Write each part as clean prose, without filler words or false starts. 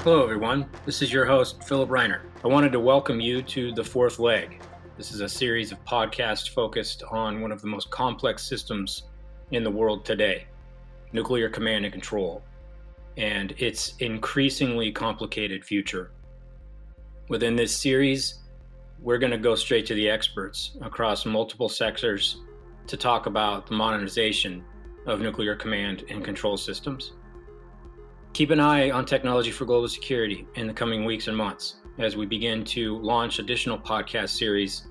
Hello, everyone. This is your host, Philip Reiner. I wanted to welcome you to The Fourth Leg. This is a series of podcasts focused on one of the most complex systems in the world today, nuclear command and control, and its increasingly complicated future. Within this series, we're going to go straight to the experts across multiple sectors to talk about the modernization of nuclear command and control systems. Keep an eye on technology for global security in the coming weeks and months as we begin to launch additional podcast series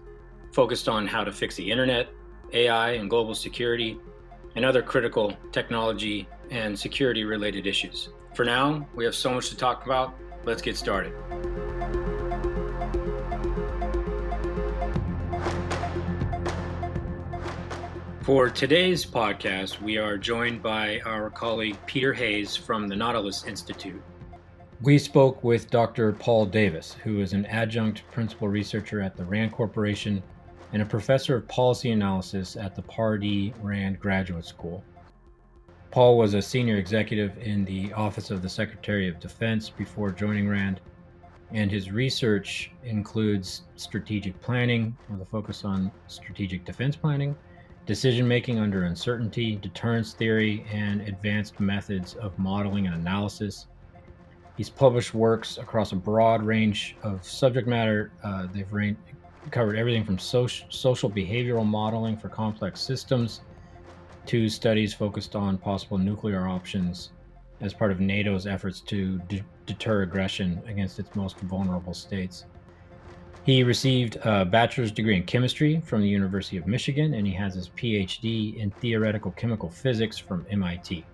focused on how to fix the internet, AI and global security, and other critical technology and security related issues. For now, we have so much to talk about. Let's get started. For today's podcast, we are joined by our colleague Peter Hayes from the Nautilus Institute. We spoke with Dr. Paul Davis, who is an adjunct principal researcher at the RAND Corporation and a professor of policy analysis at the Pardee RAND Graduate School. Paul was a senior executive in the Office of the Secretary of Defense before joining RAND, and his research includes strategic planning with a focus on strategic defense planning, decision-making under uncertainty, deterrence theory, and advanced methods of modeling and analysis. He's published works across a broad range of subject matter. They've covered everything from social behavioral modeling for complex systems to studies focused on possible nuclear options as part of NATO's efforts to deter aggression against its most vulnerable states. He received a bachelor's degree in chemistry from the University of Michigan, and he has his PhD in theoretical chemical physics from MIT.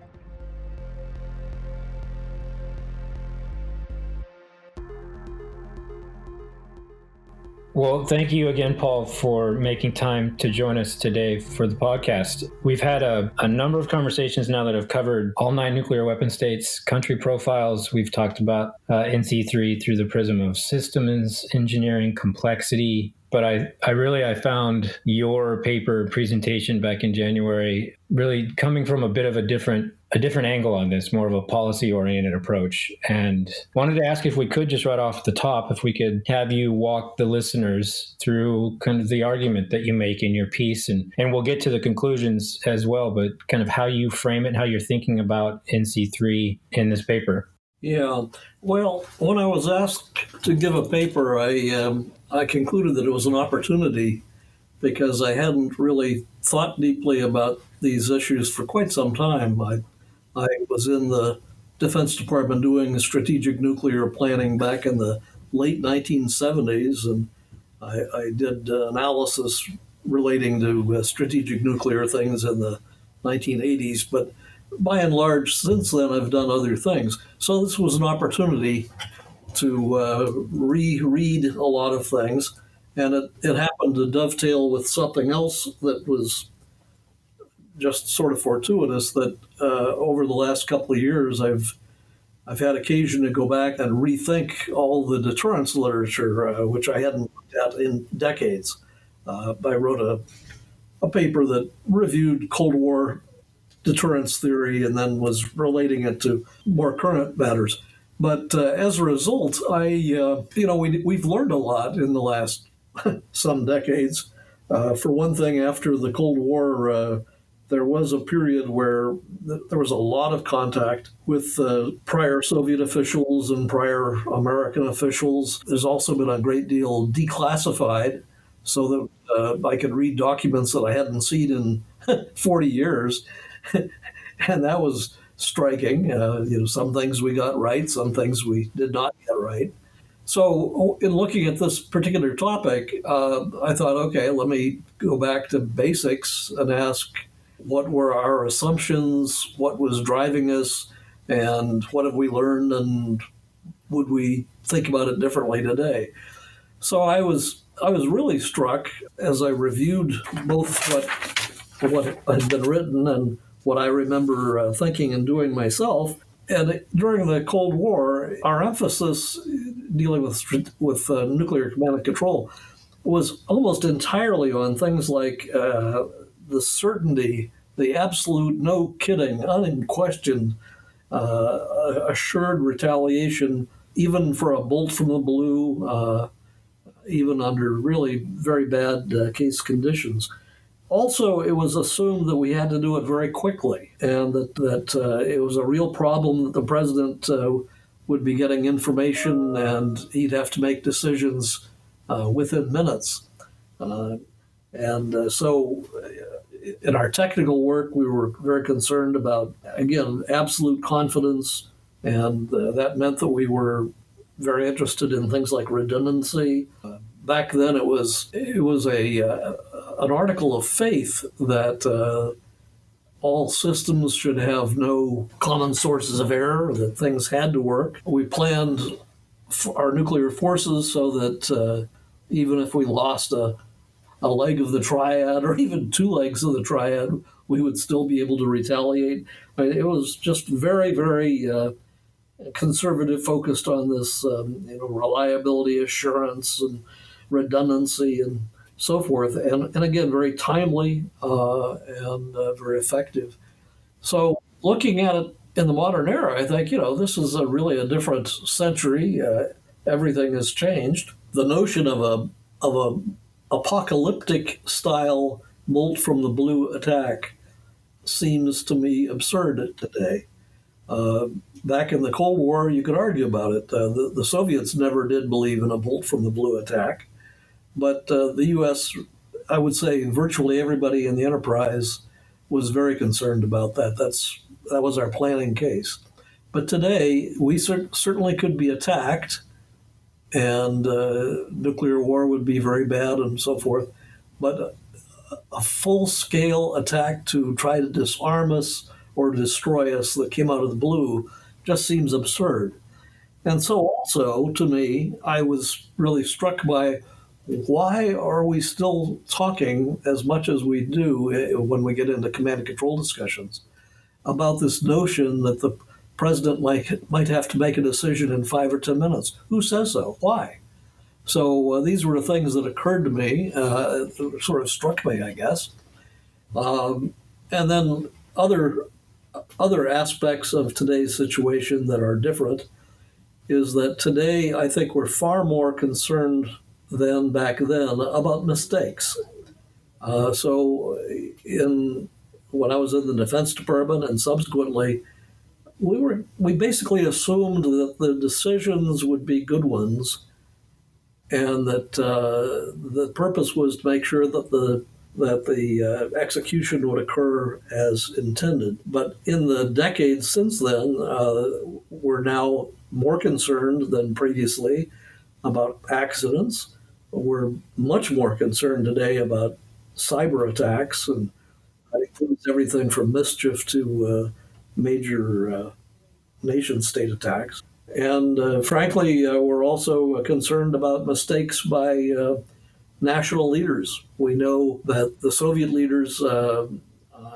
Well, thank you again, Paul, for making time to join us today for the podcast. We've had a number of conversations now that have covered all 9 nuclear weapon states, country profiles. We've talked about NC3 through the prism of systems engineering, complexity. But I found your paper presentation back in January really coming from a bit of a different angle on this, more of a policy-oriented approach. And wanted to ask if we could just right off the top, if we could have you walk the listeners through kind of the argument that you make in your piece, and we'll get to the conclusions as well, but kind of how you frame it, how you're thinking about NC3 in this paper. Yeah, well, when I was asked to give a paper, I concluded that it was an opportunity because I hadn't really thought deeply about these issues for quite some time. I was in the Defense Department doing strategic nuclear planning back in the late 1970s, and I did analysis relating to strategic nuclear things in the 1980s, but by and large, since then, I've done other things. So this was an opportunity to reread a lot of things, and it happened to dovetail with something else that was just sort of fortuitous, that over the last couple of years, I've had occasion to go back and rethink all the deterrence literature, which I hadn't looked at in decades. I wrote a paper that reviewed Cold War deterrence theory and then was relating it to more current matters. But as a result, we've learned a lot in the last some decades. For one thing, after the Cold War, there was a period where there was a lot of contact with prior Soviet officials and prior American officials. There's also been a great deal declassified so that I could read documents that I hadn't seen in 40 years. And that was striking. Some things we got right, some things we did not get right. So in looking at this particular topic, I thought, okay, let me go back to basics and ask, what were our assumptions, what was driving us, and what have we learned, and would we think about it differently today? So I was really struck as I reviewed both what had been written and what I remember thinking and doing myself. And during the Cold War, our emphasis dealing with nuclear command and control was almost entirely on things like the certainty, the absolute, no kidding, unquestioned, assured retaliation even for a bolt from the blue, even under really very bad case conditions. Also, it was assumed that we had to do it very quickly, and that it was a real problem that the president would be getting information and he'd have to make decisions within minutes. Uh, and so in our technical work, we were very concerned about, again, absolute confidence, and that meant that we were very interested in things like redundancy. Back then, it was a an article of faith that all systems should have no common sources of error, that things had to work. We planned our nuclear forces so that even if we lost a leg of the triad or even two legs of the triad, we would still be able to retaliate. I mean, it was just very, very conservative, focused on this, reliability assurance and redundancy and so forth, and again, very timely and very effective. So, looking at it in the modern era, I think this is really a different century. Everything has changed. The notion of a apocalyptic style bolt from the blue attack seems to me absurd today. Uh, Back in the Cold War, you could argue about it. The Soviets never did believe in a bolt from the blue attack, but the U.S., I would say virtually everybody in the enterprise was very concerned about that. That was our planning case. But today, we certainly could be attacked, and nuclear war would be very bad and so forth. But a full scale attack to try to disarm us or destroy us that came out of the blue just seems absurd. And so, also, to me, I was really struck by why are we still talking as much as we do when we get into command and control discussions about this notion that the president might have to make a decision in 5 or 10 minutes? Who says so? Why? So these were the things that occurred to me, sort of struck me, I guess. And then other aspects of today's situation that are different is that today I think we're far more concerned than back then about mistakes. So when I was in the Defense Department and subsequently, we basically assumed that the decisions would be good ones, and that the purpose was to make sure that the execution would occur as intended. But in the decades since then, we're now more concerned than previously about accidents. We're much more concerned today about cyber attacks, and that includes everything from mischief to major nation state attacks. And frankly, we're also concerned about mistakes by national leaders. We know that the Soviet leaders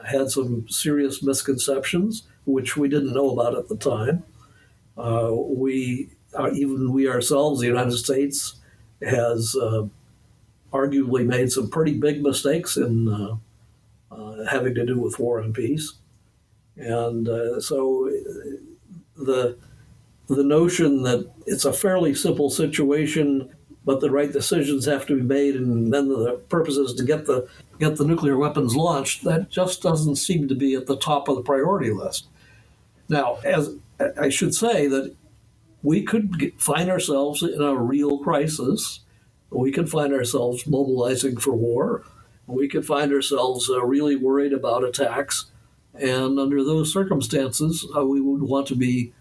had some serious misconceptions, which we didn't know about at the time. Even we ourselves, the United States, has arguably made some pretty big mistakes in having to do with war and peace. And so the notion that it's a fairly simple situation, but the right decisions have to be made, and then the purpose is to get the nuclear weapons launched, that just doesn't seem to be at the top of the priority list. Now, as I should say that we could find ourselves in a real crisis. We could find ourselves mobilizing for war. We could find ourselves really worried about attacks. And under those circumstances, we would want to be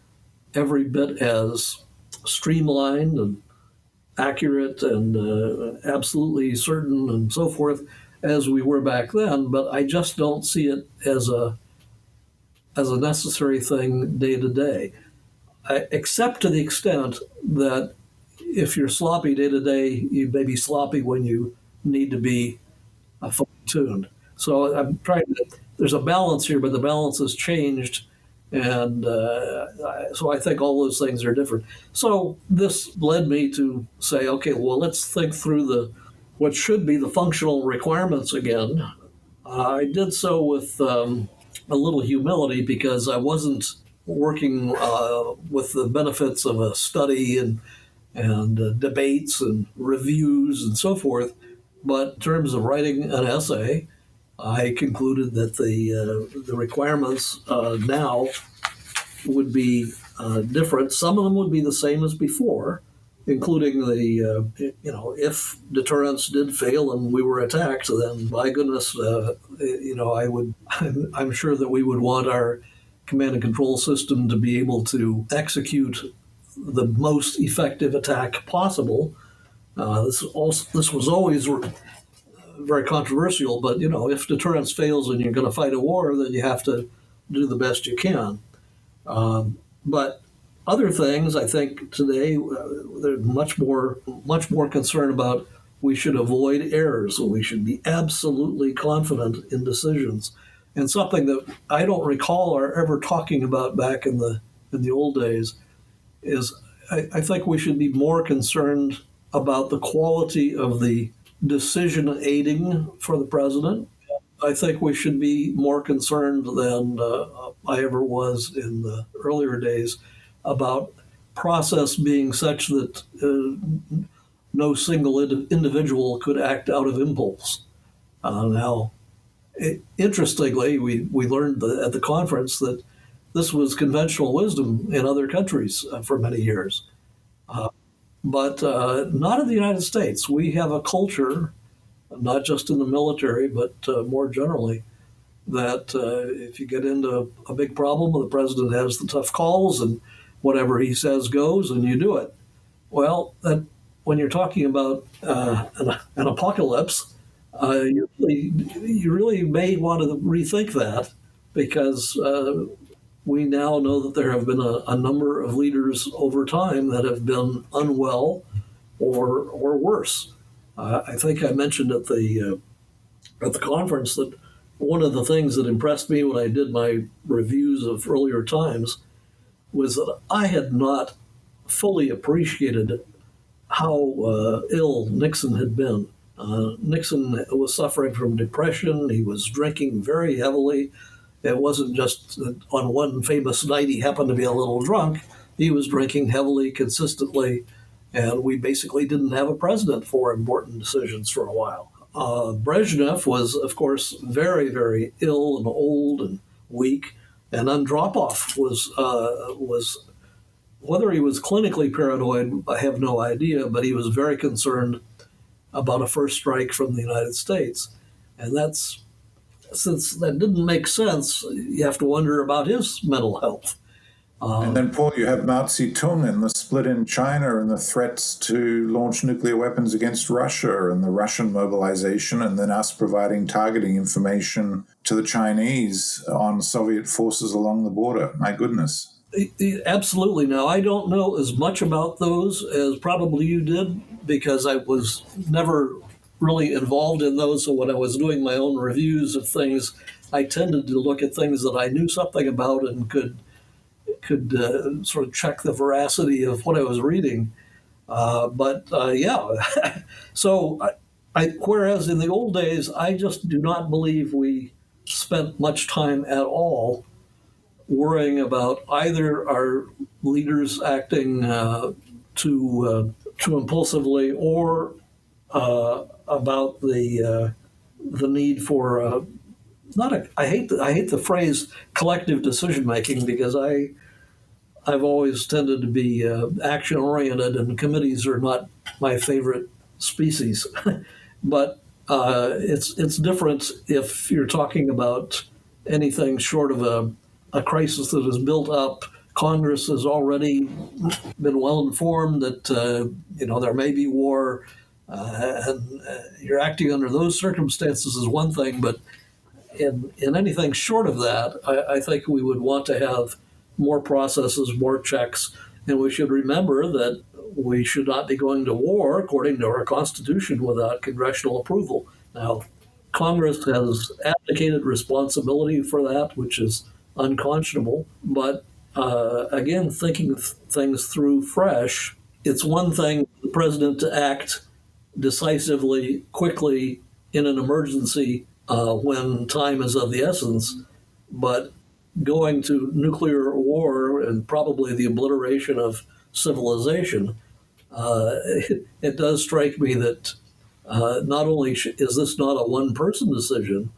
every bit as streamlined and accurate and absolutely certain and so forth as we were back then. But I just don't see it as a necessary thing day to day, except to the extent that if you're sloppy day to day, you may be sloppy when you need to be fine tuned. So I'm trying to. There's a balance here, but the balance has changed, and so I think all those things are different. So this led me to say, okay, well, let's think through what should be the functional requirements again. I did so with a little humility because I wasn't working with the benefits of a study and debates and reviews and so forth. But in terms of writing an essay, I concluded that the requirements now would be different. Some of them would be the same as before, including if deterrence did fail and we were attacked, then by goodness, I would. I'm sure that we would want our command and control system to be able to execute the most effective attack possible. This was always very controversial, but if deterrence fails and you're going to fight a war, then you have to do the best you can. But other things, I think today they're much more concerned about. We should avoid errors. We should be absolutely confident in decisions, and something that I don't recall or ever talking about back in the old days is I think we should be more concerned about the quality of the decision aiding for the president. I think we should be more concerned than I ever was in the earlier days about process being such that no single individual could act out of impulse. Now, interestingly, we learned at the conference that this was conventional wisdom in other countries for many years, but not in the United States. We have a culture, not just in the military, but more generally, that if you get into a big problem, the president has the tough calls and whatever he says goes and you do it. Well, when you're talking about an apocalypse, you really may want to rethink that because we now know that there have been a number of leaders over time that have been unwell or worse. I think I mentioned at the conference that one of the things that impressed me when I did my reviews of earlier times was that I had not fully appreciated how ill Nixon had been. Nixon was suffering from depression. He was drinking very heavily. It wasn't just that on one famous night he happened to be a little drunk. He was drinking heavily, consistently, and we basically didn't have a president for important decisions for a while. Brezhnev was, of course, very, very ill and old and weak, and Andropov was whether he was clinically paranoid, I have no idea, but he was very concerned about a first strike from the United States, and since that didn't make sense, you have to wonder about his mental health. And then, Paul, you have Mao Zedong and the split in China and the threats to launch nuclear weapons against Russia and the Russian mobilization, and then us providing targeting information to the Chinese on Soviet forces along the border. My goodness. Absolutely. Now, I don't know as much about those as probably you did because I was never really involved in those. So when I was doing my own reviews of things, I tended to look at things that I knew something about and could sort of check the veracity of what I was reading. Yeah. So whereas in the old days, I just do not believe we spent much time at all worrying about either our leaders acting too impulsively or about the need for I hate the phrase collective decision making because I've always tended to be action oriented, and committees are not my favorite species. But it's different if you're talking about anything short of a crisis that is built up. Congress has already been well informed that there may be war, and you're acting under those circumstances is one thing. But in anything short of that, I think we would want to have more processes, more checks, and we should remember that we should not be going to war, according to our Constitution, without congressional approval. Now, Congress has abdicated responsibility for that, which is unconscionable. But again, thinking things through fresh, it's one thing for the president to act decisively, quickly in an emergency when time is of the essence. But going to nuclear war and probably the obliteration of civilization, it does strike me that not only is this not a one-person decision,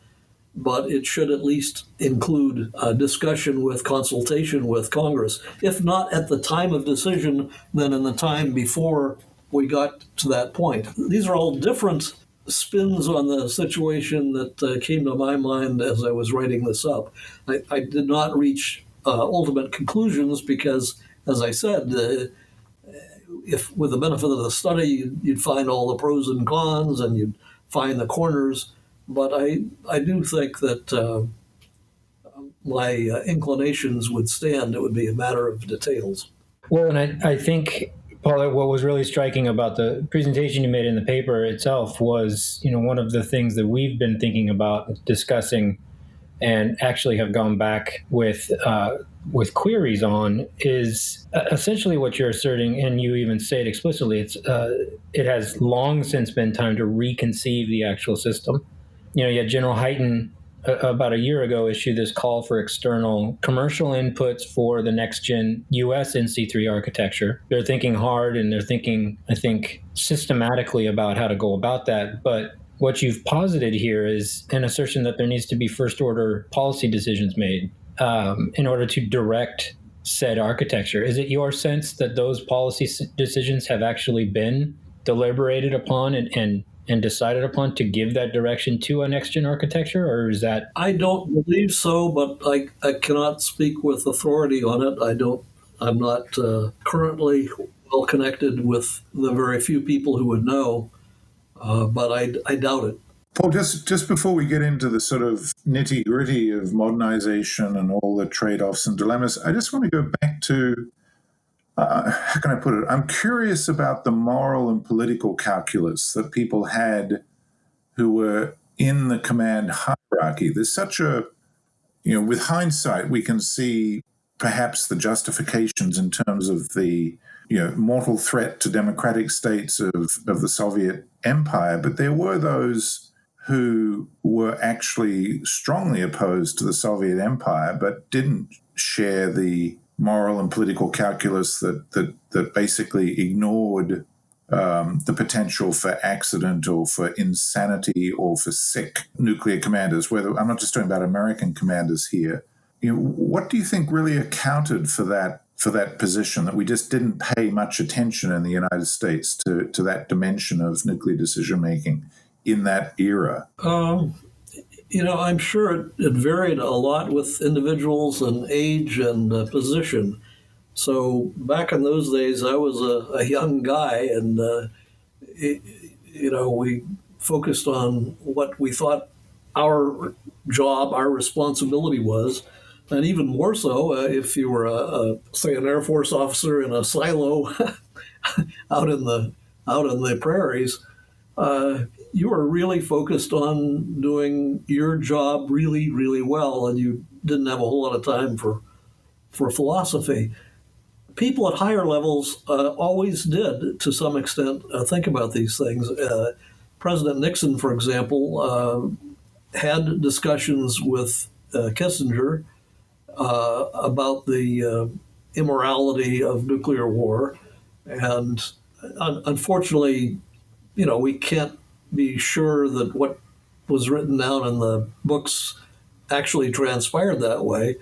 but it should at least include discussion with consultation with Congress. If not at the time of decision, then in the time before we got to that point. These are all different spins on the situation that came to my mind as I was writing this up. I did not reach ultimate conclusions because, as I said, if with the benefit of the study, you'd find all the pros and cons and you'd find the corners. But I do think that my inclinations would stand. It would be a matter of details. Well, and I think, Paul, what was really striking about the presentation you made in the paper itself was, one of the things that we've been thinking about discussing and actually have gone back with queries on is essentially what you're asserting, and you even say it explicitly. It has long since been time to reconceive the actual system. You had General Hyten about a year ago issue this call for external commercial inputs for the next gen US NC3 architecture. They're thinking hard and they're thinking, I think, systematically about how to go about that. But what you've posited here is an assertion that there needs to be first order policy decisions made in order to direct said architecture. Is it your sense that those policy decisions have actually been deliberated upon and decided upon to give that direction to a next-gen architecture, or is that? I don't believe so, but I cannot speak with authority on it. I'm not currently well connected with the very few people who would know, but I doubt it. Paul, just before we get into the sort of nitty-gritty of modernization and all the trade-offs and dilemmas, I just want to go back to, how can I put it? I'm curious about the moral and political calculus that people had who were in the command hierarchy. There's such a, with hindsight, we can see perhaps the justifications in terms of the, mortal threat to democratic states of the Soviet Empire, but there were those who were actually strongly opposed to the Soviet Empire, but didn't share the moral and political calculus that basically ignored the potential for accident or for insanity or for sick nuclear commanders. Whether I'm not just talking about American commanders here. What do you think really accounted for that position, that we just didn't pay much attention in the United States to that dimension of nuclear decision making in that era? I'm sure it varied a lot with individuals and age and position. So back in those days, I was a young guy, and we focused on what we thought our job, our responsibility was, and even more so if you were say an Air Force officer in a silo out in the prairies. You were really focused on doing your job really, really well, and you didn't have a whole lot of time for philosophy. People at higher levels always did, to some extent, think about these things. President Nixon, for example, had discussions with Kissinger about the immorality of nuclear war, and unfortunately, we can't be sure that what was written down in the books actually transpired that way.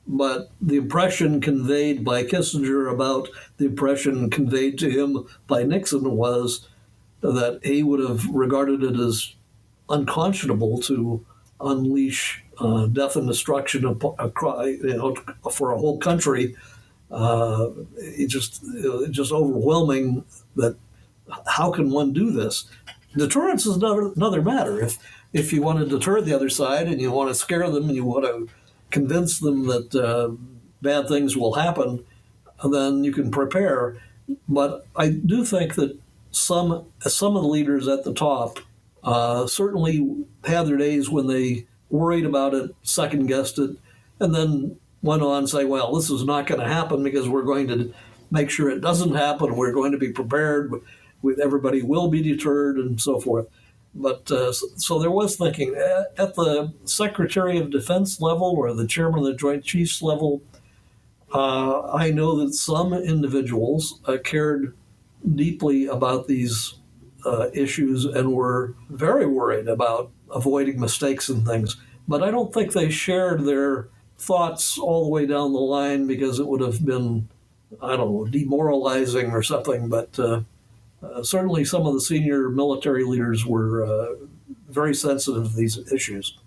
But the impression conveyed by Kissinger about the impression conveyed to him by Nixon was that he would have regarded it as unconscionable to unleash death and destruction for a whole country. It's just overwhelming that how can one do this? Deterrence is another matter. If you want to deter the other side and you want to scare them and you want to convince them that bad things will happen, then you can prepare. But I do think that some of the leaders at the top certainly had their days when they worried about it, second-guessed it, and then went on and say, well, this is not going to happen because we're going to make sure it doesn't happen. We're going to be prepared. Everybody will be deterred and so forth. But so there was thinking at the Secretary of Defense level or the Chairman of the Joint Chiefs level. I know that some individuals cared deeply about these issues and were very worried about avoiding mistakes and things. But I don't think they shared their thoughts all the way down the line because it would have been, I don't know, demoralizing or something. But certainly some of the senior military leaders were very sensitive to these issues.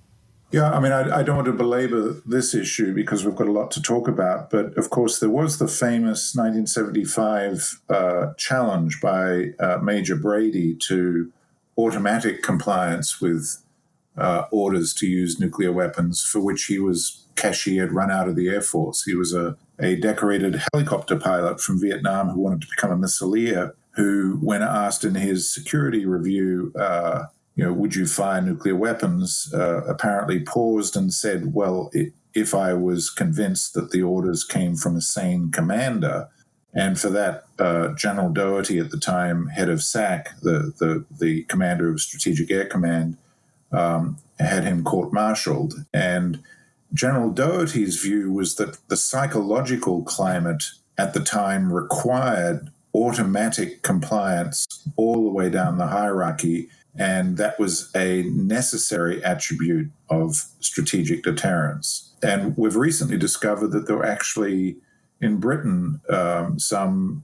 Yeah, I mean, I don't want to belabor this issue because we've got a lot to talk about. But of course, there was the famous 1975 challenge by Major Brady to automatic compliance with orders to use nuclear weapons, for which he was cashier, had run out of the Air Force. He was a decorated helicopter pilot from Vietnam who wanted to become a missileer, who, when asked in his security review, would you fire nuclear weapons, apparently paused and said, well, if I was convinced that the orders came from a sane commander. And for that, General Doherty at the time, head of SAC, the commander of Strategic Air Command, had him court-martialed. And General Doherty's view was that the psychological climate at the time required automatic compliance all the way down the hierarchy, and that was a necessary attribute of strategic deterrence. And we've recently discovered that there were actually, in Britain, some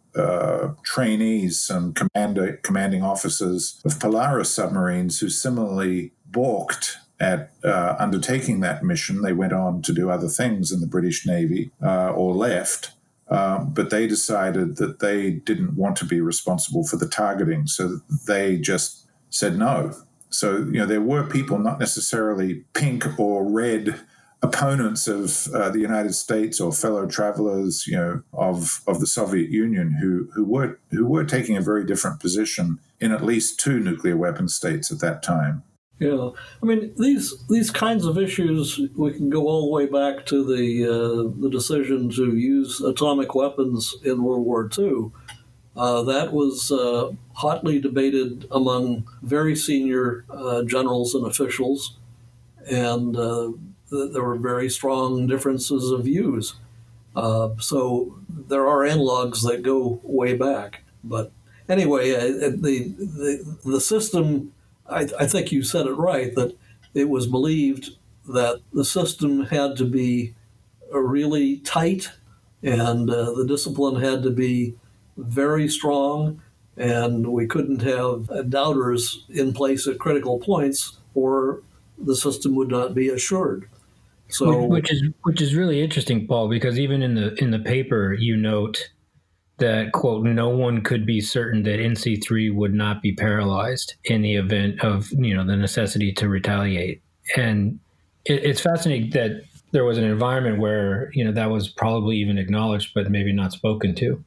trainees, some commanding officers of Polaris submarines who similarly balked at undertaking that mission. They went on to do other things in the British Navy or left. But they decided that they didn't want to be responsible for the targeting, so they just said no. So, there were people, not necessarily pink or red opponents of the United States or fellow travelers, of the Soviet Union who were taking a very different position in at least two nuclear weapon states at that time. Yeah, I mean these kinds of issues. We can go all the way back to the decision to use atomic weapons in World War II. That was hotly debated among very senior generals and officials, and there were very strong differences of views. So there are analogs that go way back. But anyway, the system. I think you said it right, that it was believed that the system had to be really tight and the discipline had to be very strong, and we couldn't have doubters in place at critical points or the system would not be assured. So, which is really interesting, Paul, because even in the paper you note that, quote, no one could be certain that NC3 would not be paralyzed in the event of, the necessity to retaliate. And it's fascinating that there was an environment where, that was probably even acknowledged, but maybe not spoken to.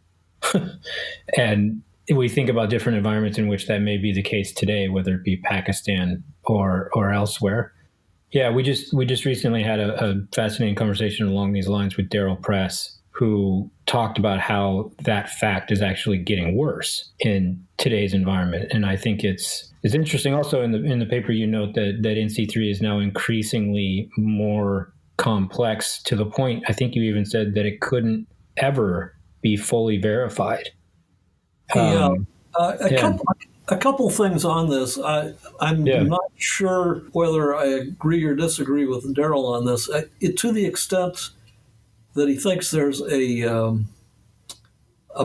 And we think about different environments in which that may be the case today, whether it be Pakistan or elsewhere. Yeah, we just recently had a fascinating conversation along these lines with Daryl Press, who talked about how that fact is actually getting worse in today's environment. And I think it's interesting also in the paper you note that NC3 is now increasingly more complex, to the point, I think you even said, that it couldn't ever be fully verified. A couple things on this. I'm not sure whether I agree or disagree with Daryl on this. To the extent that he thinks there's a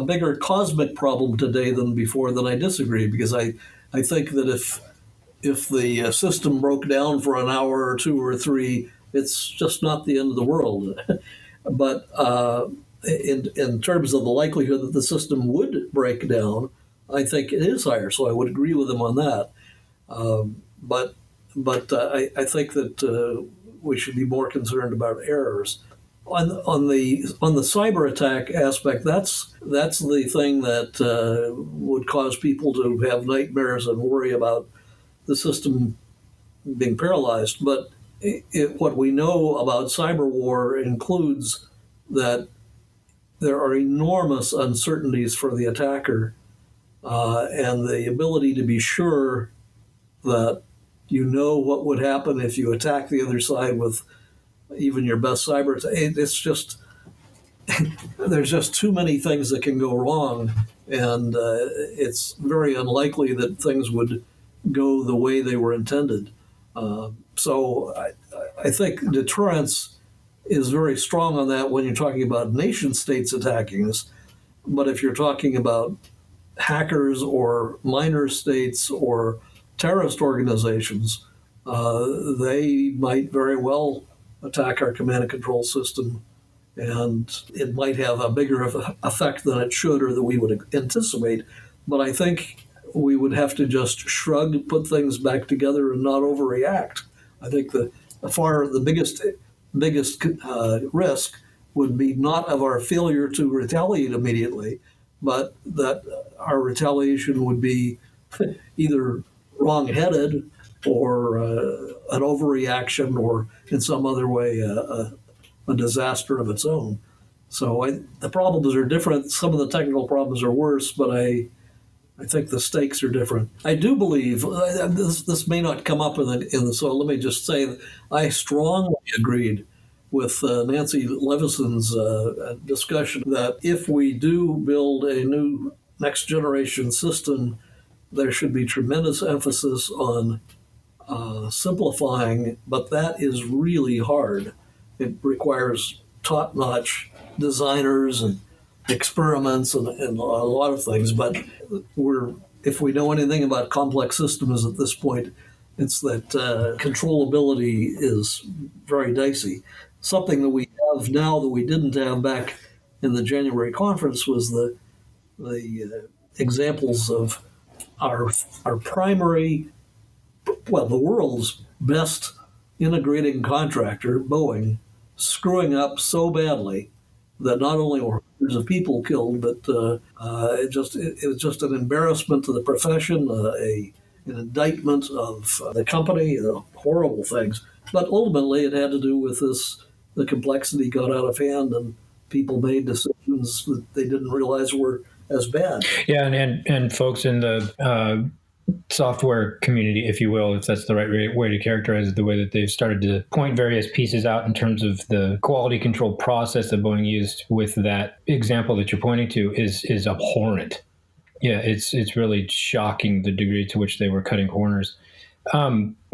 bigger cosmic problem today than before, then I disagree, because I think that if the system broke down for an hour or two or three, it's just not the end of the world. But in terms of the likelihood that the system would break down, I think it is higher. So I would agree with him on that. But I think that we should be more concerned about errors. On the cyber attack aspect, that's the thing that would cause people to have nightmares and worry about the system being paralyzed. But what we know about cyber war includes that there are enormous uncertainties for the attacker, and the ability to be sure that you know what would happen if you attack the other side with even your best cyber. It's just there's just too many things that can go wrong, and it's very unlikely that things would go the way they were intended. So I think deterrence is very strong on that when you're talking about nation states attacking us. But if you're talking about hackers or minor states or terrorist organizations, they might very well attack our command and control system, and it might have a bigger effect than it should or that we would anticipate. But I think we would have to just shrug, put things back together, and not overreact. I think the biggest risk would be not of our failure to retaliate immediately, but that our retaliation would be either wrong-headed or an overreaction or in some other way a disaster of its own. So the problems are different. Some of the technical problems are worse, but I think the stakes are different. I do believe this may not come up so let me just say that I strongly agreed with Nancy Levison's discussion that if we do build a new next generation system, there should be tremendous emphasis on simplifying, but that is really hard. It requires top-notch designers and experiments and a lot of things. But if we know anything about complex systems at this point, it's that controllability is very dicey. Something that we have now that we didn't have back in the January conference was the examples of our primary, the world's best integrating contractor, Boeing, screwing up so badly that not only were hundreds of people killed, but it was just an embarrassment to the profession, an indictment of the company, horrible things. But ultimately, it had to do with the complexity got out of hand, and people made decisions that they didn't realize were as bad. Yeah, and folks in the software community, if you will, if that's the right way to characterize it, the way that they've started to point various pieces out in terms of the quality control process that Boeing used with that example that you're pointing to is abhorrent. Yeah, it's really shocking the degree to which they were cutting corners.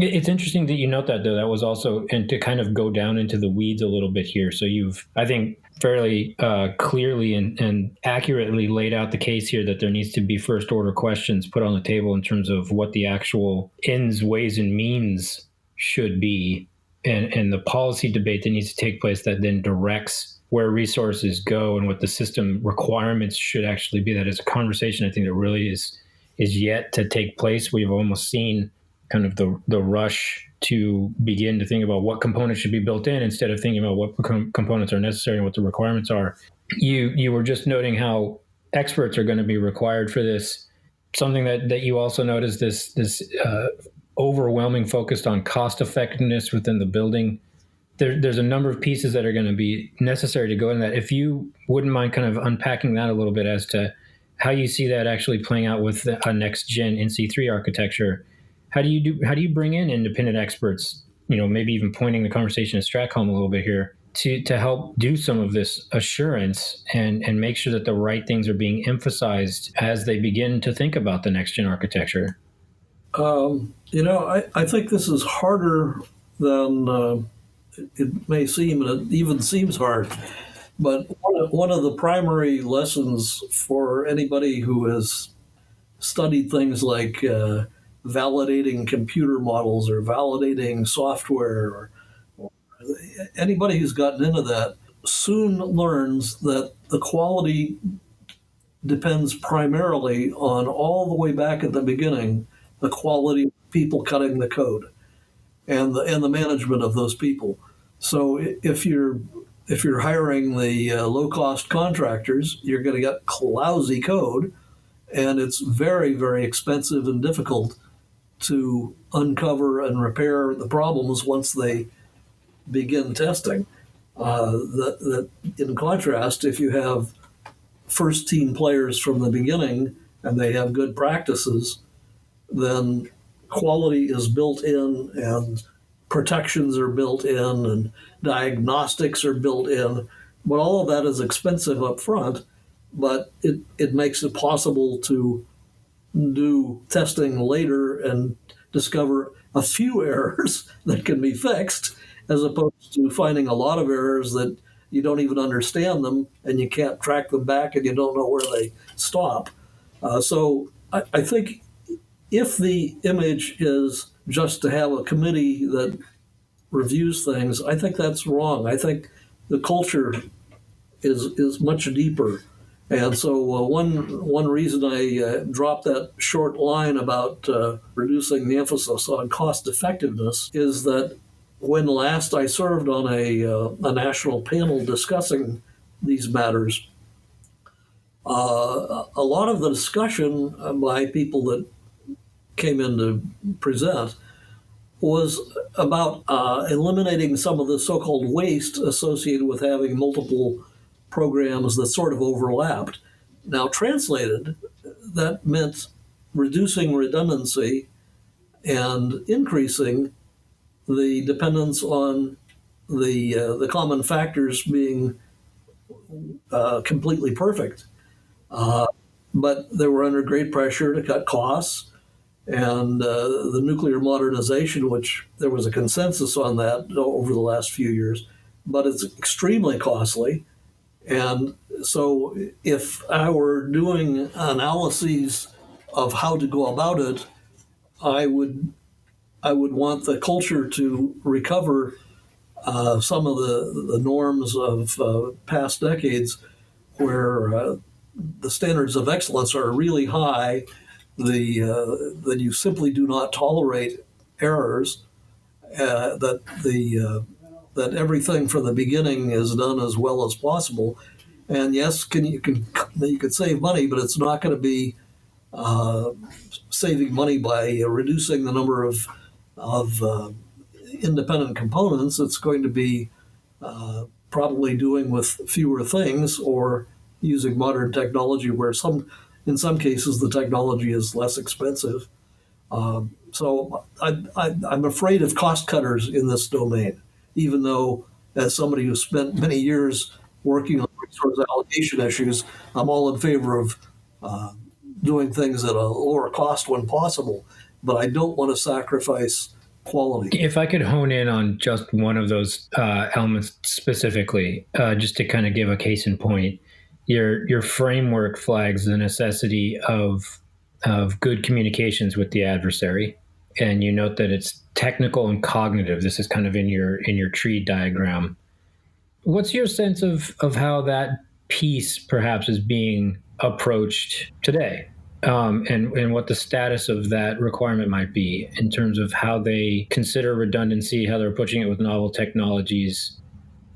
It's interesting that you note that, though. That was also, and to kind of go down into the weeds a little bit here. So you've, I think, fairly clearly and accurately laid out the case here that there needs to be first order questions put on the table in terms of what the actual ends, ways, and means should be, and the policy debate that needs to take place that then directs where resources go and what the system requirements should actually be. That is a conversation I think that really is yet to take place. We've almost seen kind of the rush to begin to think about what components should be built in instead of thinking about what components are necessary and what the requirements are. You were just noting how experts are going to be required for this. Something that you also note is this overwhelming focus on cost effectiveness within the building. There's a number of pieces that are going to be necessary to go in that. If you wouldn't mind kind of unpacking that a little bit as to how you see that actually playing out with a next gen NC3 architecture. How do you bring in independent experts, maybe even pointing the conversation to Stratcom a little bit here to help do some of this assurance and make sure that the right things are being emphasized as they begin to think about the next gen architecture? I think this is harder than it may seem, and it even seems hard. But one of the primary lessons for anybody who has studied things like validating computer models or validating software, or anybody who's gotten into that soon learns that the quality depends primarily on, all the way back at the beginning, the quality of people cutting the code and the management of those people. So if you're hiring the low-cost contractors, you're going to get lousy code, and it's very, very expensive and difficult to uncover and repair the problems once they begin testing. In contrast, if you have first-team players from the beginning and they have good practices, then quality is built in and protections are built in and diagnostics are built in. But all of that is expensive up front, but it makes it possible to do testing later and discover a few errors that can be fixed, as opposed to finding a lot of errors that you don't even understand them and you can't track them back and you don't know where they stop. So I think if the image is just to have a committee that reviews things, I think that's wrong. I think the culture is much deeper. And so one reason I dropped that short line about reducing the emphasis on cost effectiveness is that when last I served on a national panel discussing these matters, a lot of the discussion by people that came in to present was about eliminating some of the so-called waste associated with having multiple programs that sort of overlapped. Now, translated, that meant reducing redundancy and increasing the dependence on the common factors being completely perfect. But they were under great pressure to cut costs. And the nuclear modernization, which there was a consensus on that over the last few years, but it's extremely costly. And so if I were doing analyses of how to go about it, I would want the culture to recover some of the norms of past decades where the standards of excellence are really high, that you simply do not tolerate errors, that everything from the beginning is done as well as possible. And yes, you can save money, but it's not going to be saving money by reducing the number of independent components. It's going to be probably doing with fewer things or using modern technology where in some cases the technology is less expensive. So I'm afraid of cost cutters in this domain, even though as somebody who spent many years working on resource allocation issues, I'm all in favor of doing things at a lower cost when possible, but I don't want to sacrifice quality. If I could hone in on just one of those elements specifically, just to kind of give a case in point, your framework flags the necessity of good communications with the adversary, and you note that it's technical and cognitive. This is kind of in your tree diagram. What's your sense of how that piece perhaps is being approached today? And what the status of that requirement might be in terms of how they consider redundancy, how they're approaching it with novel technologies.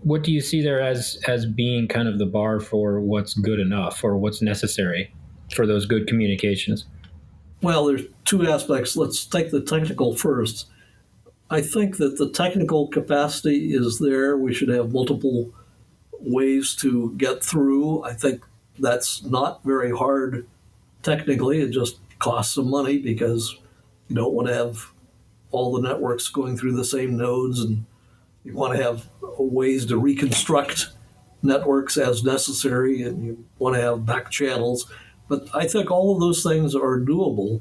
What do you see there as being kind of the bar for what's good enough or what's necessary for those good communications? Well, there's two aspects. Let's take the technical first. I think that the technical capacity is there. We should have multiple ways to get through. I think that's not very hard technically. It just costs some money because you don't want to have all the networks going through the same nodes, and you want to have ways to reconstruct networks as necessary, and you want to have back channels. But I think all of those things are doable.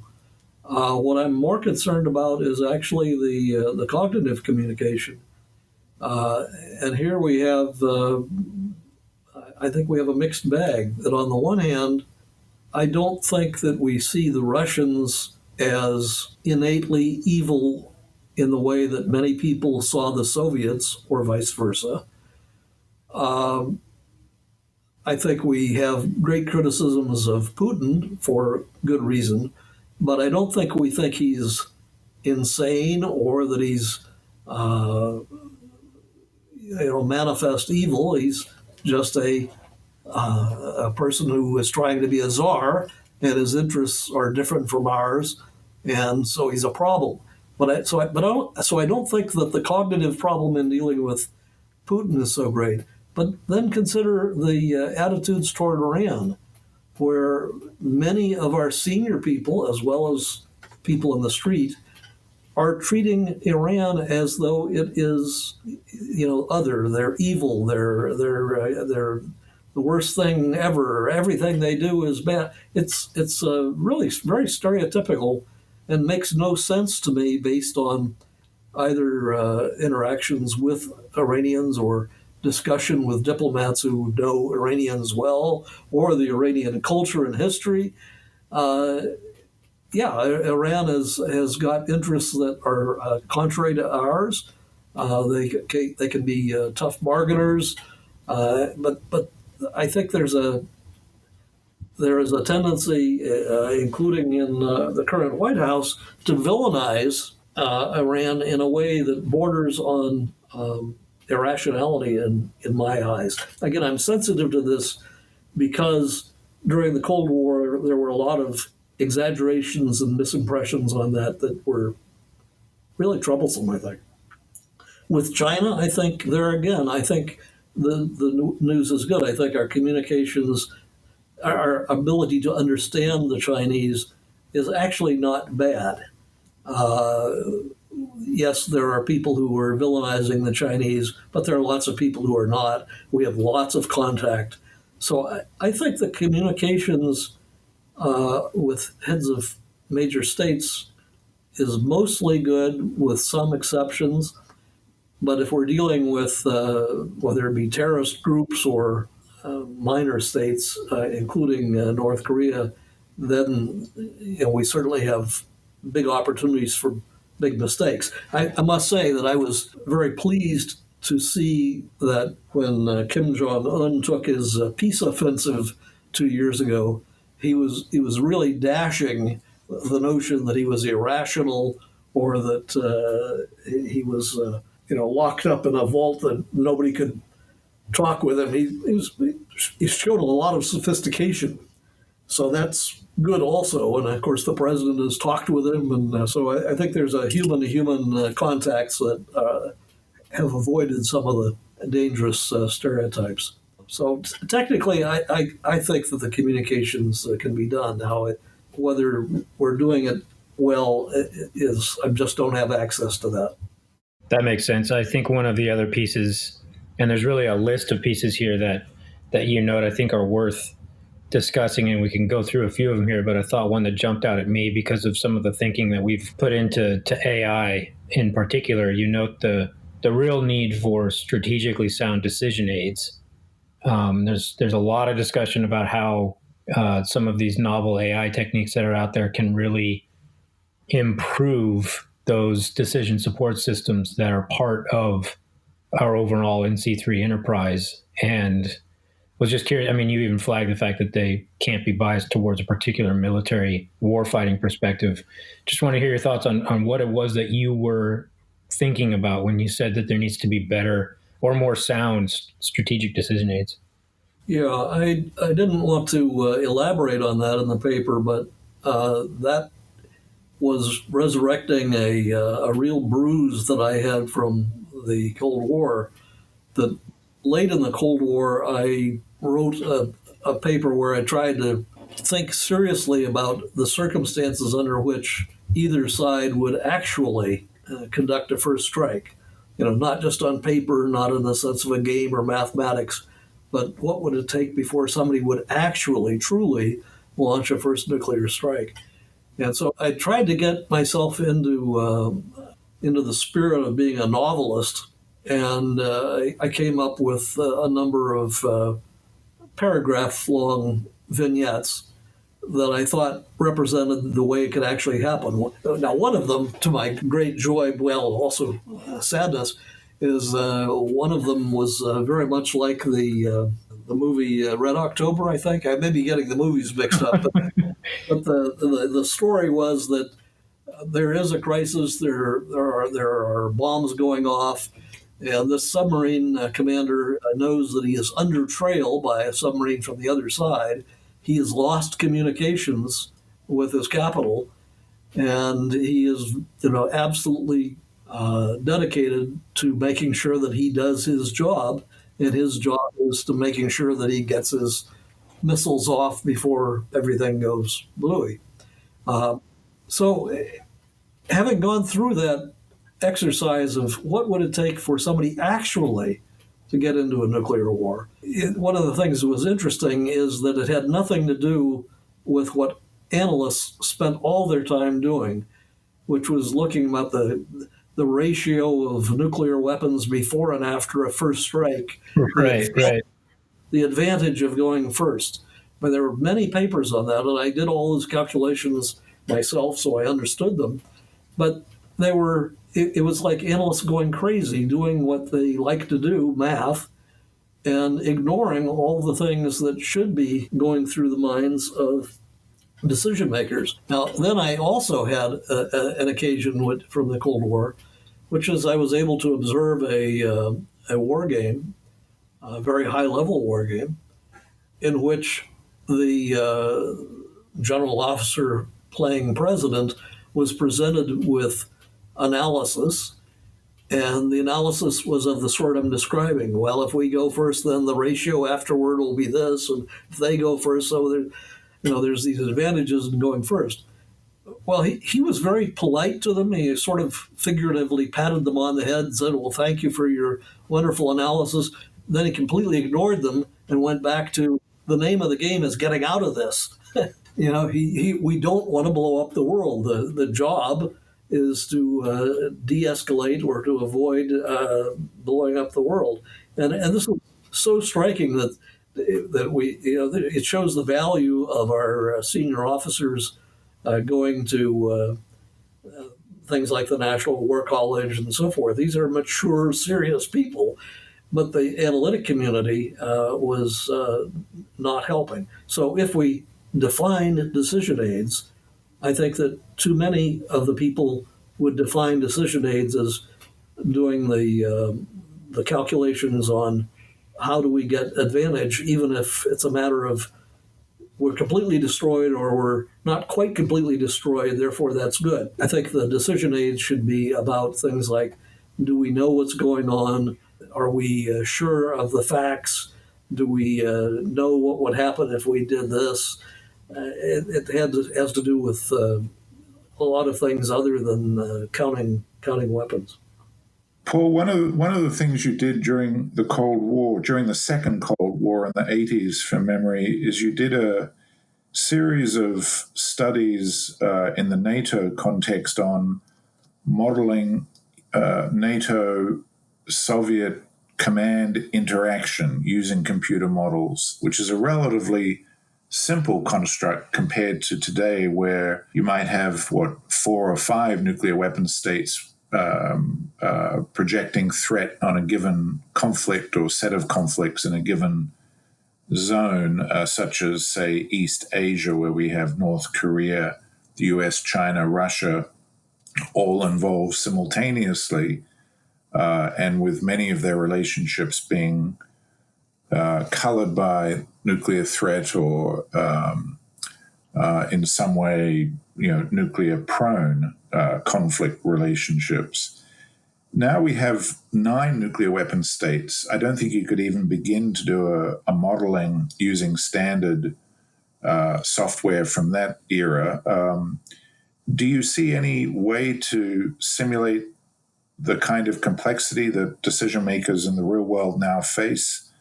What I'm more concerned about is actually the cognitive communication. And here we have, I think we have a mixed bag. That on the one hand, I don't think that we see the Russians as innately evil in the way that many people saw the Soviets, or vice versa. I think we have great criticisms of Putin for good reason, but I don't think we think he's insane or that he's manifest evil. He's just a person who is trying to be a czar, and his interests are different from ours, and so he's a problem. So I don't think that the cognitive problem in dealing with Putin is so great. But then consider the attitudes toward Iran, where many of our senior people, as well as people in the street, are treating Iran as though it is, other. They're evil. They're the worst thing ever. Everything they do is bad. It's really very stereotypical and makes no sense to me based on either interactions with Iranians or discussion with diplomats who know Iranians well or the Iranian culture and history. Uh, yeah, Iran has got interests that are contrary to ours. They can be tough bargainers, but I think there is a tendency, including in the current White House, to villainize Iran in a way that borders on irrationality in my eyes. Again, I'm sensitive to this because during the Cold War, there were a lot of exaggerations and misimpressions on that were really troublesome, I think. With China, I think I think the news is good. I think our communications, our ability to understand the Chinese is actually not bad. Uh, yes, there are people who are villainizing the Chinese, but there are lots of people who are not. We have lots of contact. So I think the communications with heads of major states is mostly good, with some exceptions. But if we're dealing with whether it be terrorist groups or minor states, including North Korea, then we certainly have big opportunities for big mistakes. I must say that I was very pleased to see that when Kim Jong Un took his peace offensive 2 years ago, he was really dashing the notion that he was irrational or that he was locked up in a vault that nobody could talk with him. He showed a lot of sophistication, so that's good also. And of course, the president has talked with him, and so I think there's a human-to-human contacts that have avoided some of the dangerous stereotypes. So technically, I think that the communications can be done. Now, whether we're doing it well is I just don't have access to that. That makes sense. I think one of the other pieces, and there's really a list of pieces here that you note I think are worth discussing, and we can go through a few of them here, but I thought one that jumped out at me because of some of the thinking that we've put into AI in particular. You note the real need for strategically sound decision aids. There's a lot of discussion about how some of these novel AI techniques that are out there can really improve those decision support systems that are part of our overall NC3 enterprise. And was just curious. I mean, you even flagged the fact that they can't be biased towards a particular military warfighting perspective. Just want to hear your thoughts on what it was that you were thinking about when you said that there needs to be better or more sound strategic decision aids. Yeah, I didn't want to elaborate on that in the paper, but that was resurrecting a real bruise that I had from the Cold War. That late in the Cold War, I wrote a paper where I tried to think seriously about the circumstances under which either side would actually conduct a first strike. Not just on paper, not in the sense of a game or mathematics, but what would it take before somebody would actually, truly launch a first nuclear strike? And so I tried to get myself into the spirit of being a novelist, and I came up with a number of paragraph-long vignettes that I thought represented the way it could actually happen. Now, one of them, to my great joy, well, also sadness, is one of them was very much like the movie Red October, I think. I may be getting the movies mixed up, but the story was that there is a crisis. There are bombs going off, and this submarine commander knows that he is under trail by a submarine from the other side. He has lost communications with his capital, and he is absolutely dedicated to making sure that he does his job, and his job is to making sure that he gets his missiles off before everything goes bluey. So having gone through that exercise of what would it take for somebody actually to get into a nuclear war, one of the things that was interesting is that it had nothing to do with what analysts spent all their time doing, which was looking at the ratio of nuclear weapons before and after a first strike, Right, right. the advantage of going first. But there were many papers on that, and I did all those calculations myself, so I understood them. But it was like analysts going crazy, doing what they like to do, math, and ignoring all the things that should be going through the minds of decision makers. Now, then I also had an occasion from the Cold War, which is I was able to observe a war game, a very high level war game, in which the general officer playing president was presented with analysis. And the analysis was of the sort I'm describing. Well, if we go first, then the ratio afterward will be this, and if they go first, so there's these advantages in going first. Well, he was very polite to them. He sort of figuratively patted them on the head and said, "Well, thank you for your wonderful analysis." Then he completely ignored them and went back to the name of the game is getting out of this. We don't want to blow up the world. The job is to de-escalate or to avoid blowing up the world. And this was so striking that it shows the value of our senior officers going to things like the National War College and so forth. These are mature, serious people, but the analytic community was not helping. So if we define decision aids, I think that too many of the people would define decision aids as doing the calculations on how do we get advantage, even if it's a matter of we're completely destroyed or we're not quite completely destroyed, therefore that's good. I think the decision aids should be about things like, do we know what's going on? Are we sure of the facts? Do we know what would happen if we did this? It has to do with a lot of things other than counting weapons. Paul, one of the things you did during the Cold War, during the second Cold War in the 80s, from memory, is you did a series of studies in the NATO context on modeling NATO-Soviet command interaction using computer models, which is a relatively simple construct compared to today, where you might have, 4 or 5 nuclear weapon states projecting threat on a given conflict or set of conflicts in a given zone, such as, say, East Asia, where we have North Korea, the US, China, Russia, all involved simultaneously, and with many of their relationships being colored by nuclear threat or in some way, nuclear prone conflict relationships. Now we have 9 nuclear weapon states. I don't think you could even begin to do a modeling using standard software from that era. Do you see any way to simulate the kind of complexity that decision makers in the real world now face?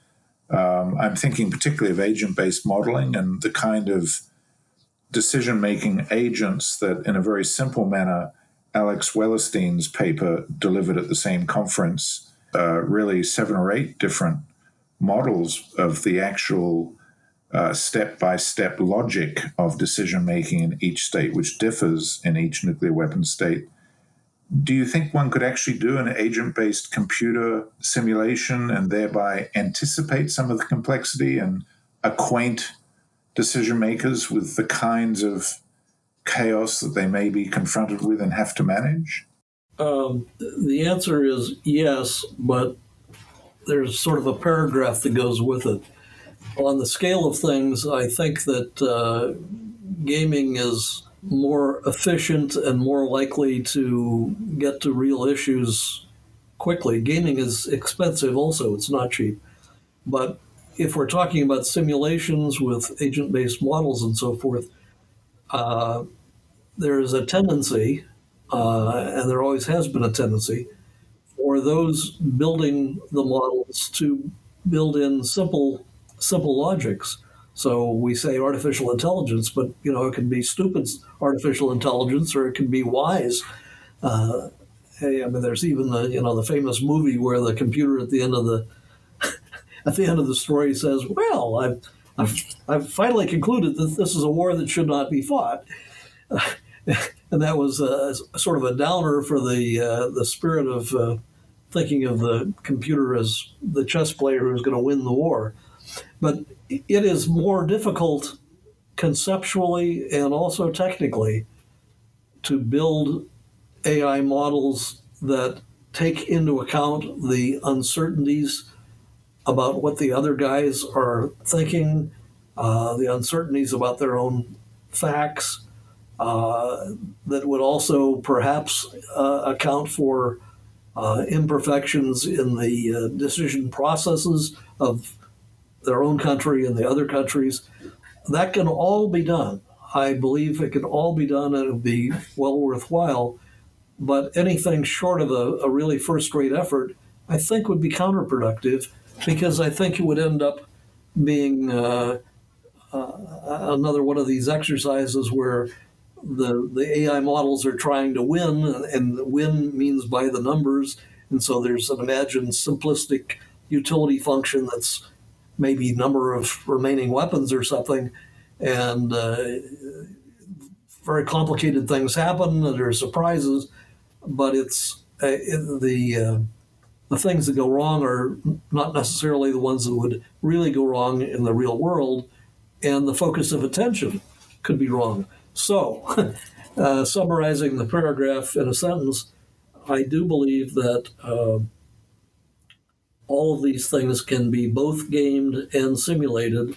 I'm thinking particularly of agent-based modeling and the kind of decision-making agents that, in a very simple manner, Alex Wellerstein's paper delivered at the same conference, really 7 or 8 different models of the actual step-by-step logic of decision-making in each state, which differs in each nuclear weapon state. Do you think one could actually do an agent-based computer simulation and thereby anticipate some of the complexity and acquaint decision makers with the kinds of chaos that they may be confronted with and have to manage? The answer is yes, but there's sort of a paragraph that goes with it. On the scale of things, I think that gaming is more efficient and more likely to get to real issues quickly. Gaming is expensive also, it's not cheap. But if we're talking about simulations with agent-based models and so forth, there is a tendency, and there always has been a tendency for those building the models to build in simple logics. So we say artificial intelligence, but it can be stupid artificial intelligence, or it can be wise. Hey, I mean, there's even the famous movie where the computer at the end of the story says, "Well, I've finally concluded that this is a war that should not be fought." And that was sort of a downer for the spirit of thinking of the computer as the chess player who's going to win the war. But it is more difficult conceptually and also technically to build AI models that take into account the uncertainties about what the other guys are thinking, the uncertainties about their own facts, that would also perhaps account for imperfections in the decision processes of their own country and the other countries. That can all be done. I believe it can all be done, and it'll be well worthwhile. But anything short of a really first-rate effort, I think, would be counterproductive, because I think it would end up being another one of these exercises where the AI models are trying to win, and win means by the numbers. And so there's an imagined simplistic utility function that's maybe number of remaining weapons or something, and very complicated things happen. And there are surprises, but it's the things that go wrong are not necessarily the ones that would really go wrong in the real world, and the focus of attention could be wrong. So, summarizing the paragraph in a sentence, I do believe that all of these things can be both gamed and simulated,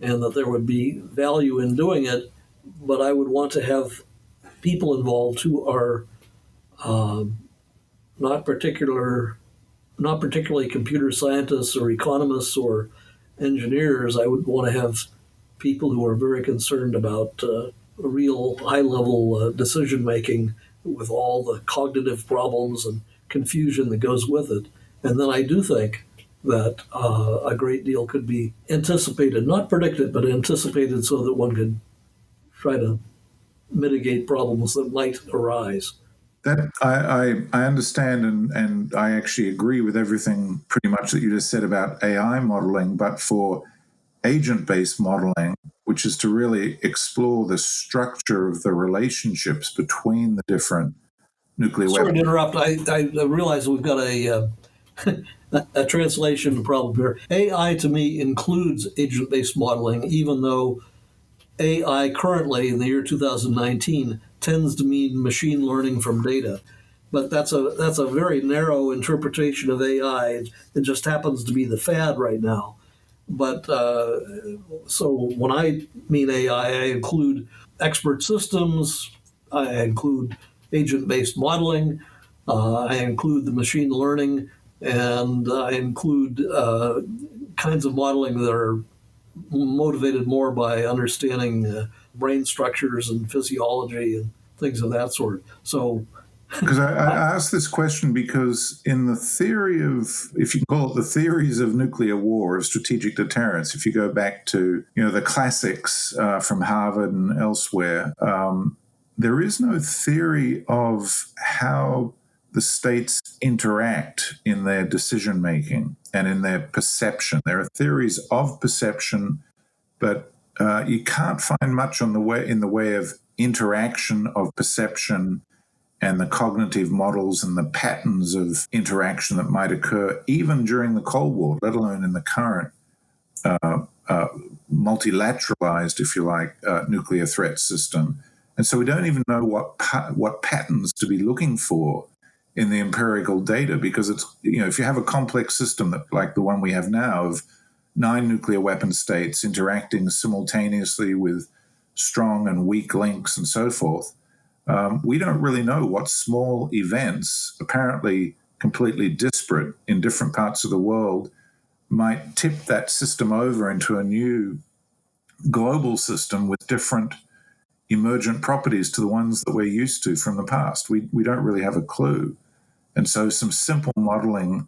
and that there would be value in doing it, but I would want to have people involved who are not particular, not particularly computer scientists or economists or engineers. I would want to have people who are very concerned about real high-level decision making, with all the cognitive problems and confusion that goes with it. And then I do think that a great deal could be anticipated, not predicted, but anticipated, so that one could try to mitigate problems that might arise. That I understand, and I actually agree with everything pretty much that you just said about AI modeling, but for agent-based modeling, which is to really explore the structure of the relationships between the different nuclear Sorry weapons. to interrupt. I realize we've got a translation problem here. AI to me includes agent-based modeling, even though AI currently in the year 2019 tends to mean machine learning from data. But that's a very narrow interpretation of AI. It just happens to be the fad right now. But so when I mean AI, I include expert systems, I include agent-based modeling, I include the machine learning, and I include kinds of modeling that are motivated more by understanding brain structures and physiology and things of that sort. So, Because I ask this question because in the theory of, if you can call it the theories of nuclear war, of strategic deterrence, if you go back to the classics from Harvard and elsewhere, there is no theory of how the states interact in their decision making and in their perception. There are theories of perception, but you can't find much in the way of interaction of perception and the cognitive models and the patterns of interaction that might occur even during the Cold War, let alone in the current multilateralized, if you like, nuclear threat system. And so we don't even know what patterns to be looking for in the empirical data, because it's, if you have a complex system that, like the one we have now, of 9 nuclear weapon states interacting simultaneously with strong and weak links and so forth, we don't really know what small events, apparently completely disparate in different parts of the world, might tip that system over into a new global system with different emergent properties to the ones that we're used to from the past. We don't really have a clue. And so some simple modeling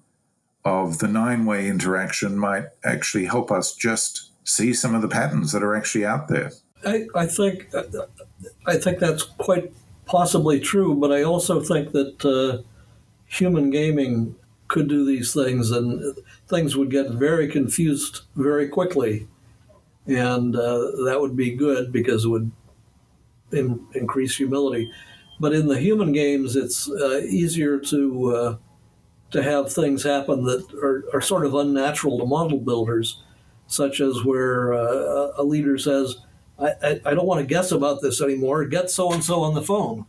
of the nine-way interaction might actually help us just see some of the patterns that are actually out there. I think that's quite possibly true, but I also think that human gaming could do these things, and things would get very confused very quickly, and that would be good because it would increase humility. But in the human games, it's easier to have things happen that are sort of unnatural to model builders, such as where a leader says, I don't want to guess about this anymore. Get so-and-so on the phone.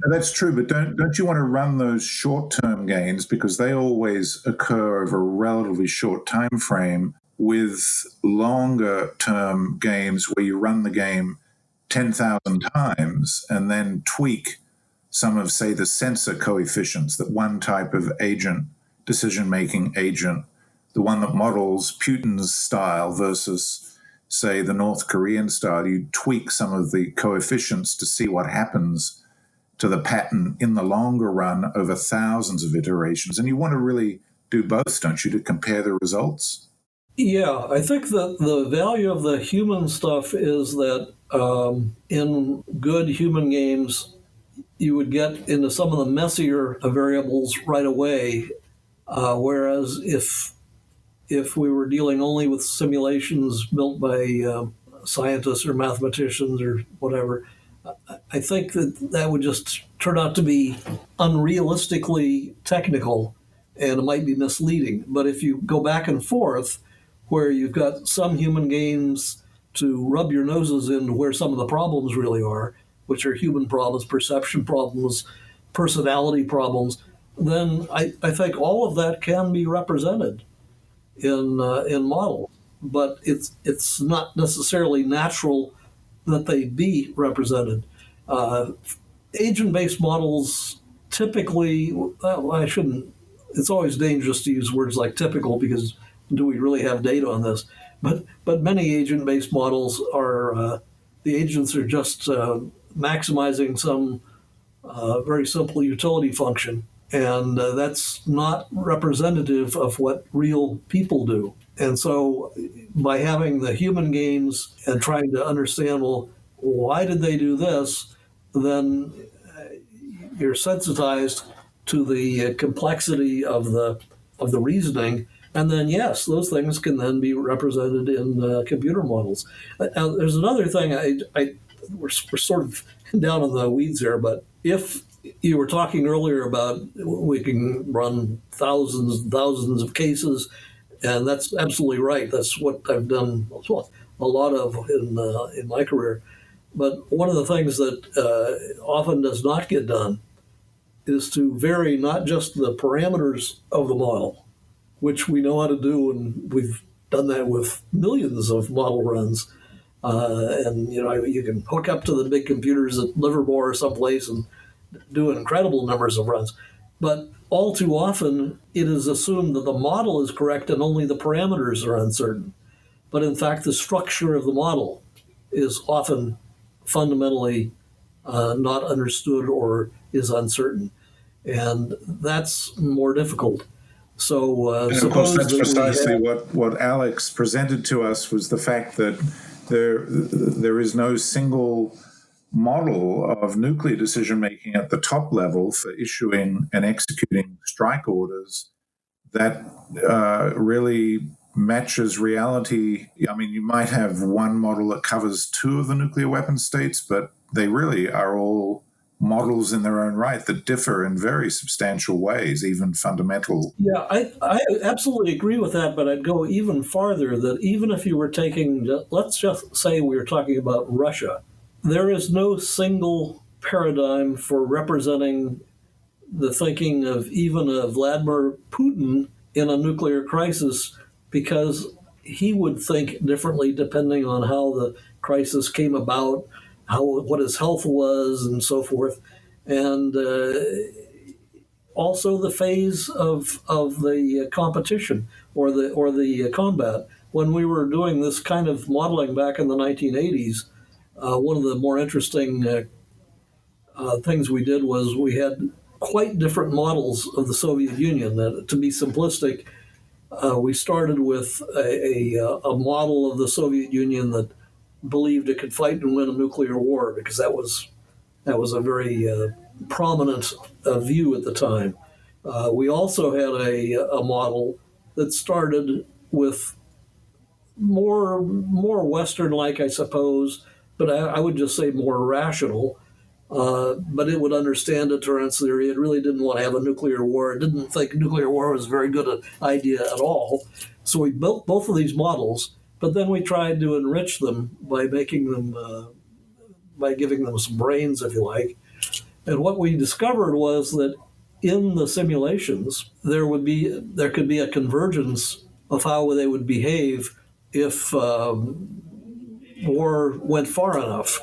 That's true, but don't you want to run those short-term gains, because they always occur over a relatively short time frame, with longer-term games where you run the game 10,000 times and then tweak some of, say, the sensor coefficients that one type of agent, decision-making agent, the one that models Putin's style versus, say, the North Korean style, you tweak some of the coefficients to see what happens to the pattern in the longer run over thousands of iterations. And you want to really do both, don't you, to compare the results? Yeah, I think that the value of the human stuff is that in good human games, you would get into some of the messier variables right away, whereas if we were dealing only with simulations built by scientists or mathematicians or whatever, I think that would just turn out to be unrealistically technical, and it might be misleading. But if you go back and forth, where you've got some human games to rub your noses in where some of the problems really are, which are human problems, perception problems, personality problems, then I think all of that can be represented in models. But it's not necessarily natural that they be represented. Agent-based models typically, well, I shouldn't. It's always dangerous to use words like typical, because do we really have data on this? But many agent-based models are the agents are just maximizing some very simple utility function, and that's not representative of what real people do. And so, by having the human games and trying to understand, well, why did they do this? Then you're sensitized to the complexity of the reasoning, and then yes, those things can then be represented in computer models. Now, there's another thing. We're sort of down in the weeds here, but if you were talking earlier about we can run thousands and thousands of cases, and that's absolutely right. That's what I've done a lot of in my career. But one of the things that often does not get done is to vary not just the parameters of the model, which we know how to do, and we've done that with millions of model runs. And you can hook up to the big computers at Livermore or someplace and do incredible numbers of runs. But all too often, it is assumed that the model is correct and only the parameters are uncertain. But in fact, the structure of the model is often fundamentally not understood or is uncertain. And that's more difficult. So, and of course, that's precisely what Alex presented to us, was the fact that there is no single model of nuclear decision making at the top level for issuing and executing strike orders that really matches reality. I mean, you might have one model that covers two of the nuclear weapon states, but they really are all models in their own right that differ in very substantial ways, even fundamental. Yeah, I absolutely agree with that, but I'd go even farther, that even if you were taking, let's just say we were talking about Russia, there is no single paradigm for representing the thinking of even a Vladimir Putin in a nuclear crisis, because he would think differently depending on how the crisis came about, what his health was, and so forth, and also the phase of the competition or the combat. When we were doing this kind of modeling back in the 1980s, One of the more interesting things we did was we had quite different models of the Soviet Union. To be simplistic, we started with a model of the Soviet Union that believed it could fight and win a nuclear war, because that was a very prominent view at the time. We also had a model that started with more Western-like, I suppose, but I would just say more rational. But it would understand deterrence theory. It really didn't want to have a nuclear war. It didn't think nuclear war was a very good idea at all. So we built both of these models, but then we tried to enrich them by making them, by giving them some brains, if you like. And what we discovered was that in the simulations, there could be a convergence of how they would behave if war went far enough.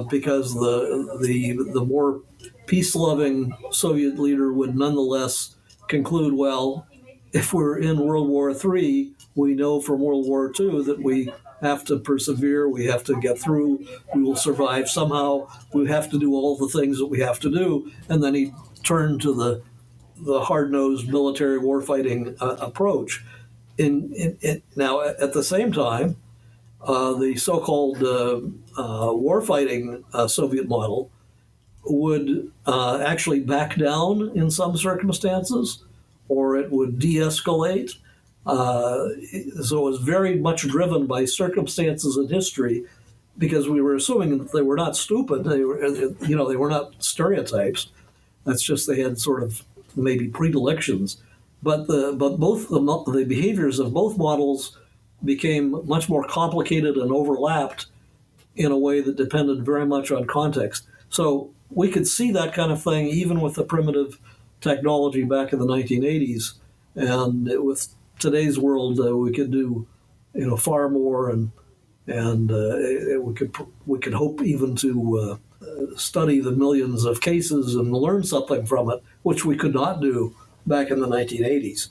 Because the more peace-loving Soviet leader would nonetheless conclude, well, if we're in World War III, we know from World War II that we have to persevere, we have to get through, we will survive somehow, we have to do all the things that we have to do, and then he turned to the hard-nosed military warfighting approach. Now, at the same time, the so-called warfighting Soviet model would actually back down in some circumstances, or it would de-escalate. So it was very much driven by circumstances and history, because we were assuming that they were not stupid. They were not stereotypes. That's just they had sort of maybe predilections. But both the behaviors of both models became much more complicated and overlapped in a way that depended very much on context. So we could see that kind of thing even with the primitive technology back in the 1980s, and with today's world, we could do far more, and we could hope even to study the millions of cases and learn something from it, which we could not do back in the 1980s.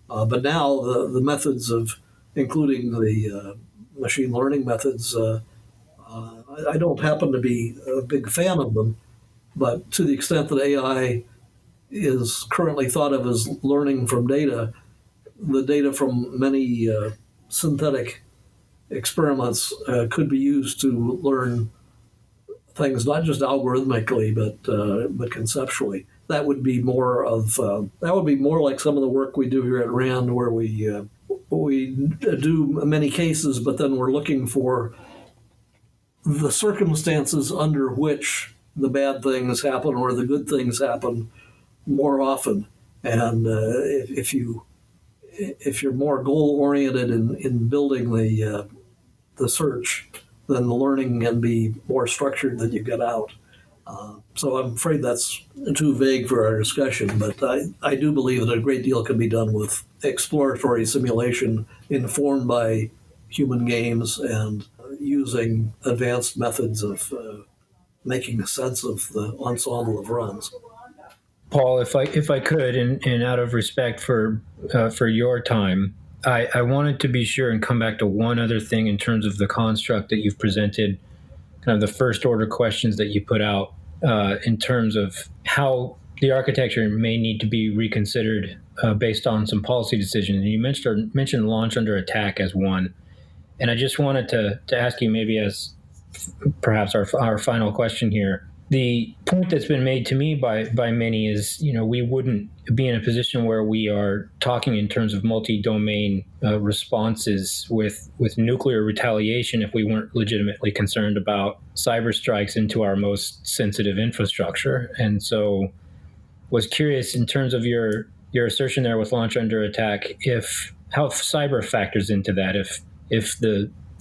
But now the methods of, including the machine learning methods, I don't happen to be a big fan of them, but to the extent that AI is currently thought of as learning from data, the data from many synthetic experiments could be used to learn things not just algorithmically but conceptually. That would be more like some of the work we do here at RAND, where we do many cases, but then we're looking for the circumstances under which the bad things happen or the good things happen more often. And if you're more goal oriented in building the search, then the learning can be more structured than you get out. So I'm afraid that's too vague for our discussion, but I do believe that a great deal can be done with exploratory simulation informed by human games and using advanced methods of making sense of the ensemble of runs. Paul, if I could, and out of respect for your time, I wanted to be sure and come back to one other thing in terms of the construct that you've presented, kind of the first order questions that you put out in terms of how the architecture may need to be reconsidered based on some policy decisions. And you mentioned launch under attack as one, and I just wanted to ask you, maybe as perhaps our final question here. The point that's been made to me by many is, we wouldn't be in a position where we are talking in terms of multi-domain responses with nuclear retaliation if we weren't legitimately concerned about cyber strikes into our most sensitive infrastructure. And so was curious in terms of your assertion there with launch under attack, how cyber factors into that, if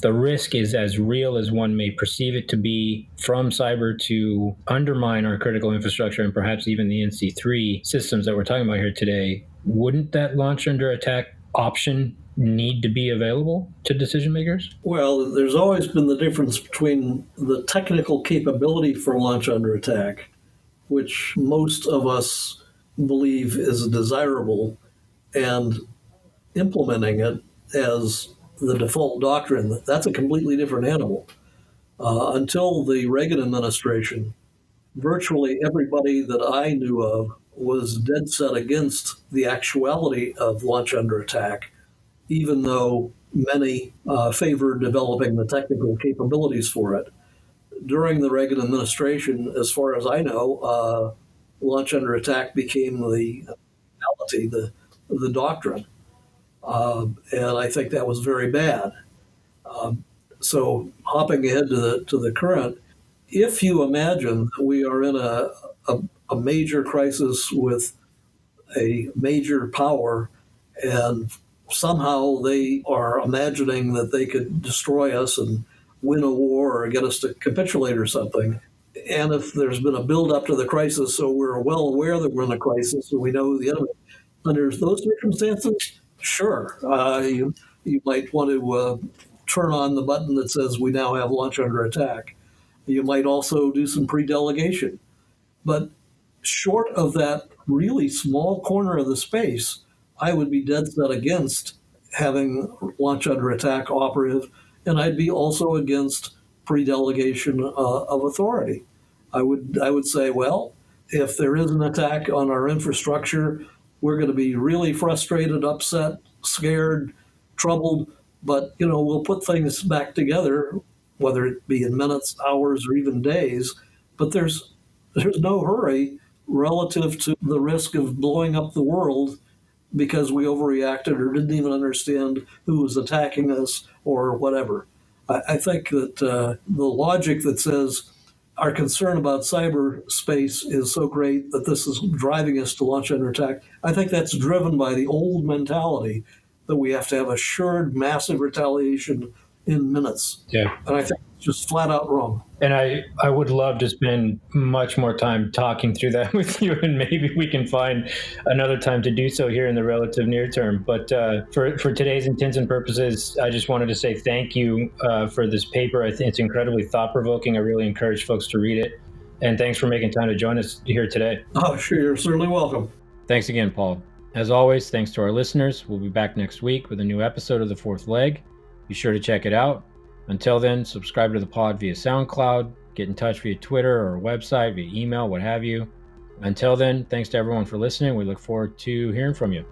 the risk is as real as one may perceive it to be from cyber to undermine our critical infrastructure and perhaps even the NC3 systems that we're talking about here today, wouldn't that launch under attack option need to be available to decision makers? Well, there's always been the difference between the technical capability for launch under attack, which most of us believe is desirable, and implementing it as the default doctrine. That's a completely different animal. Until the Reagan administration, virtually everybody that I knew of was dead set against the actuality of launch under attack, even though many favored developing the technical capabilities for it. During the Reagan administration, as far as I know, launch under attack became the reality, the doctrine. And I think that was very bad. So, hopping ahead to the current, if you imagine that we are in a major crisis with a major power, and somehow they are imagining that they could destroy us and win a war or get us to capitulate or something. And if there's been a build up to the crisis, so we're well aware that we're in a crisis and we know the enemy, under those circumstances, sure, you might want to turn on the button that says we now have launch under attack. You might also do some pre-delegation. But short of that really small corner of the space, I would be dead set against having launch under attack operative, and I'd be also against pre-delegation of authority. I would say, well, if there is an attack on our infrastructure, we're going to be really frustrated, upset, scared, troubled, but we'll put things back together, whether it be in minutes, hours, or even days. But there's no hurry relative to the risk of blowing up the world because we overreacted or didn't even understand who was attacking us or whatever. I think that the logic that says our concern about cyberspace is so great that this is driving us to launch under attack, I think that's driven by the old mentality that we have to have assured massive retaliation in minutes. Yeah. And I think it's just flat out wrong. And I would love to spend much more time talking through that with you, and maybe we can find another time to do so here in the relative near term. But for today's intents and purposes, I just wanted to say thank you for this paper. I think it's incredibly thought-provoking. I really encourage folks to read it. And thanks for making time to join us here today. Oh, sure. You're certainly welcome. Thanks again, Paul. As always, thanks to our listeners. We'll be back next week with a new episode of The Fourth Leg. Be sure to check it out. Until then, subscribe to the pod via SoundCloud, get in touch via Twitter or website, via email, what have you. Until then, thanks to everyone for listening. We look forward to hearing from you.